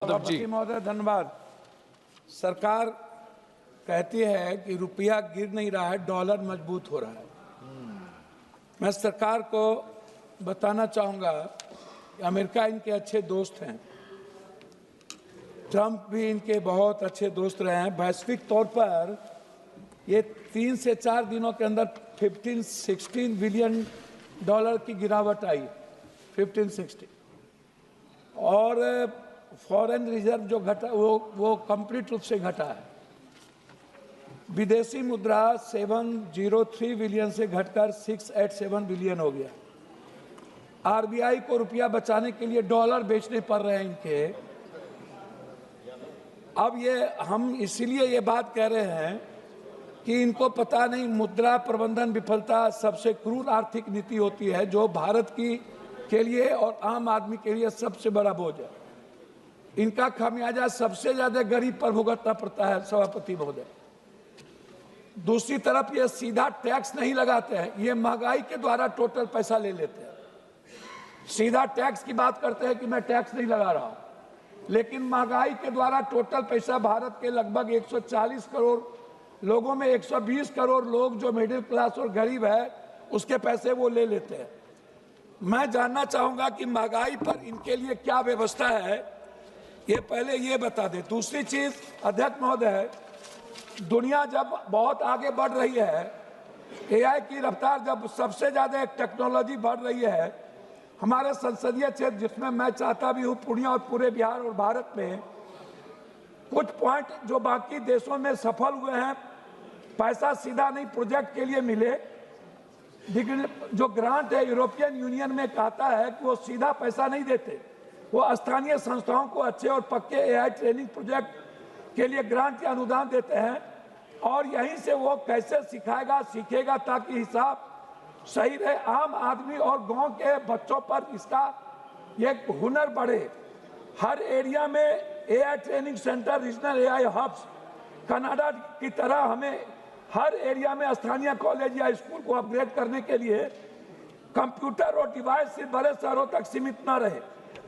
सभापति महोदय धन्यवाद। सरकार कहती है कि रुपया गिर नहीं रहा है, डॉलर मजबूत हो रहा है। मैं सरकार को बताना चाहूँगा कि अमेरिका इनके अच्छे दोस्त हैं, ट्रंप भी इनके बहुत अच्छे दोस्त रहे हैं। वैश्विक तौर पर ये 3 से 4 दिनों के अंदर 15-16 बिलियन डॉलर की गिरावट आई, 15-16, और फॉरेन रिजर्व जो घटा वो कंप्लीट रूप से घटा है। विदेशी मुद्रा 703 बिलियन से घटकर 687 बिलियन हो गया। आरबीआई को रुपया बचाने के लिए डॉलर बेचने पड़ रहे हैं इनके। अब ये हम इसीलिए ये बात कह रहे हैं कि इनको पता नहीं मुद्रा प्रबंधन विफलता सबसे क्रूर आर्थिक नीति होती है, जो भारत की के लिए और आम आदमी के लिए सबसे बड़ा बोझ है। इनका खामियाजा सबसे ज्यादा गरीब पर भुगतना पड़ता है सभापति महोदय। दूसरी तरफ ये सीधा टैक्स नहीं लगाते हैं, ये महंगाई के द्वारा टोटल पैसा ले लेते हैं। सीधा टैक्स की बात करते हैं कि मैं टैक्स नहीं लगा रहा हूं, लेकिन महंगाई के द्वारा टोटल पैसा भारत के लगभग 140 करोड़ लोगों में 120 करोड़ लोग जो मिडिल क्लास और गरीब है, उसके पैसे वो ले लेते हैं। मैं जानना चाहूंगा कि महंगाई पर इनके लिए क्या व्यवस्था है, ये पहले ये बता दे। दूसरी चीज अध्यक्ष महोदय, दुनिया जब बहुत आगे बढ़ रही है, एआई की रफ्तार जब सबसे ज्यादा टेक्नोलॉजी बढ़ रही है, हमारे संसदीय क्षेत्र जिसमें मैं चाहता भी हूँ पूर्णिया और पूरे बिहार और भारत में कुछ पॉइंट जो बाकी देशों में सफल हुए हैं, पैसा सीधा नहीं प्रोजेक्ट के लिए मिले। जो ग्रांट है यूरोपियन यूनियन में कहता है कि वो सीधा पैसा नहीं देते, वो स्थानीय संस्थाओं को अच्छे और पक्के एआई ट्रेनिंग प्रोजेक्ट के लिए ग्रांट या अनुदान देते हैं, और यहीं से वो कैसे सिखाएगा सीखेगा ताकि हिसाब सही रहे, आम आदमी और गांव के बच्चों पर इसका ये हुनर बढ़े। हर एरिया में AI training centre, regional AI hubs, Canada की तरह हमें हर एरिया में स्थानीय कॉलेज या स्कूल को अपग्रेड करने के लिए कंप्यूटर और डिवाइस सिर्फ बड़े शहरों तक सीमित न रहे,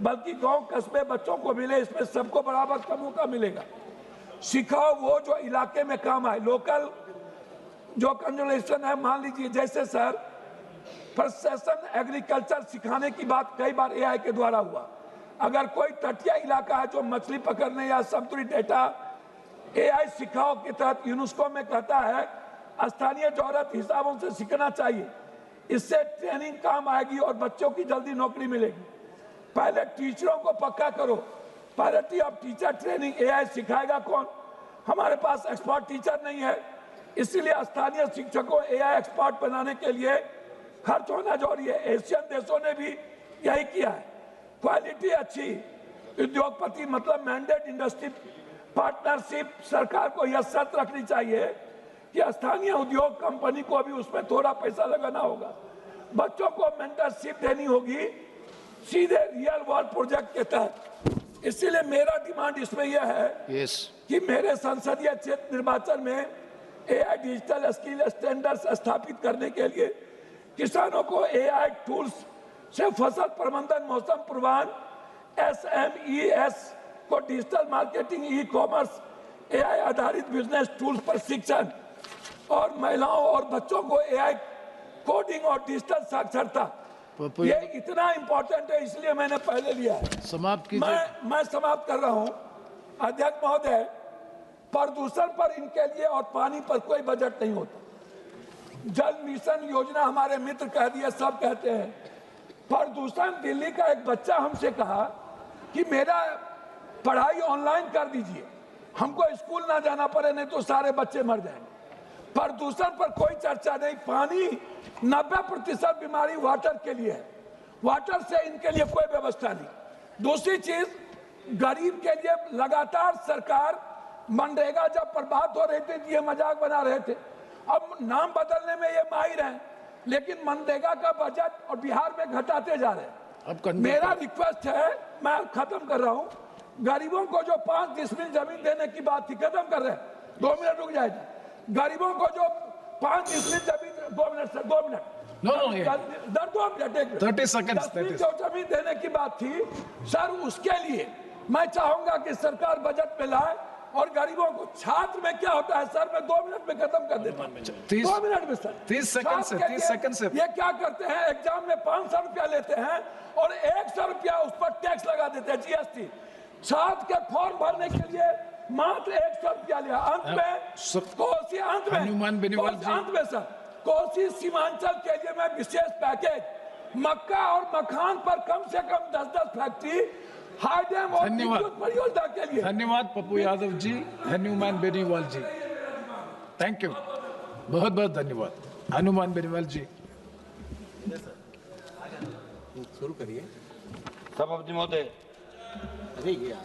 बल्कि गांव कस्बे बच्चों को मिले। इसमें सबको बराबर का मौका मिलेगा। सिखाओ वो जो इलाके में काम आए। लोकल जो कंजर्वेशन है, मान लीजिए जैसे सर प्रोसेसन एग्रीकल्चर सिखाने की बात कई बार एआई के द्वारा हुआ। अगर कोई तटीय इलाका है जो मछली पकड़ने या समुद्री डेटा एआई सिखाओ के तहत यूनेस्को में कहता है स्थानीय जरूरत हिसाबों से सीखना चाहिए। इससे ट्रेनिंग काम आएगी और बच्चों की जल्दी नौकरी मिलेगी। पहले टीचरों को पक्का करो। Priority of teacher training. AI सिखाएगा कौन? हमारे पास एक्सपर्ट टीचर नहीं है, इसीलिए स्थानीय शिक्षकों एआई एक्सपर्ट बनाने के लिए खर्च होना जरूरी है। एशियन देशों ने भी यही किया है। क्वालिटी अच्छी, उद्योगपति मतलब मैंडेट इंडस्ट्री पार्टनरशिप। सरकार को यह शर्त रखनी चाहिए कि स्थानीय उद्योग कंपनी को भी उसमें थोड़ा पैसा लगाना होगा। बच्चों को मेंटरशिप देनी होगी सीधे रियल वर्ल्ड प्रोजेक्ट के तहत। इसीलिए मेरा डिमांड इसमें यह है कि मेरे संसदीय क्षेत्र निर्वाचन में एआई डिजिटल स्किल स्टैंडर्ड्स स्थापित करने के लिए किसानों को एआई टूल्स से फसल प्रबंधन, मौसम पूर्वानुमान, एसएमईएस को digital marketing, e commerce, AI आधारित बिजनेस टूल्स पर शिक्षण, और महिलाओं और बच्चों को एआई कोडिंग और डिजिटल साक्षरता, ये इतना इंपॉर्टेंट है, इसलिए मैंने पहले लिया है। समाप्त कीजिए। मैं समाप्त कर रहा हूं। अध्यक्ष महोदय, प्रदूषण पर इनके लिए और पानी पर कोई बजट नहीं होता। जल मिशन योजना हमारे मित्र कह दिए, सब कहते हैं। प्रदूषण, दिल्ली का एक बच्चा हमसे कहा कि मेरा पढ़ाई ऑनलाइन कर दीजिए, हमको स्कूल ना जाना पड़े, नहीं तो सारे बच्चे मर जाएंगे। प्रदूषण पर कोई चर्चा नहीं। पानी 90% बीमारी वाटर के लिए है, वाटर से इनके लिए कोई व्यवस्था नहीं। दूसरी चीज, गरीब के लिए लगातार सरकार मनरेगा जब पर बात हो रही थी ये मजाक बना रहे थे। अब नाम बदलने में ये माहिर हैं, लेकिन मनरेगा का बजट और बिहार में घटाते जा रहे हैं। अब मेरा रिक्वेस्ट है, मैं खत्म कर रहा हूं, गरीबों को जो 5 डिसमिल जमीन देने की बात थी, खत्म कर रहे हैं, 2 मिनट रुक जाएगी। गरीबों को जो 5 डिसमिल जमीन, 2 minute sir, 2 minute, 2 minute, 30 seconds, जो जमीन देने की बात थी सर, उसके लिए मैं चाहूंगा कि सरकार बजट में लाए और गरीबों को, छात्र में क्या होता है सर, मैं 2 मिनट में खत्म कर देता हूं, 2 मिनट में सर, 30 सेकंड से, 30 सेकंड से। ये क्या करते हैं, एग्जाम में 500 रुपया लेते हैं और 100 रुपया उस पर टैक्स लगा देते हैं, जीएसटी। छात्र के फॉर्म भरने के लिए मात्र 100 रुपया लिया। अंत में कोसी, अंत में हनुमान बेनीवाल जी, अंत में सर, कोसी सीमांचल के लिए मैं विशेष पैकेज, मक्का और मखान पर कम से कम 10-10 फैक्ट्री, हाई डैम और विद्युत परियोजना के लिए। धन्यवाद पप्पू यादव जी, हनुमान बेनीवाल जी, थैंक यू, बहुत बहुत धन्यवाद हनुमान बेनीवाल जी। शुरू करिए। सभापति महोदय, अरे गया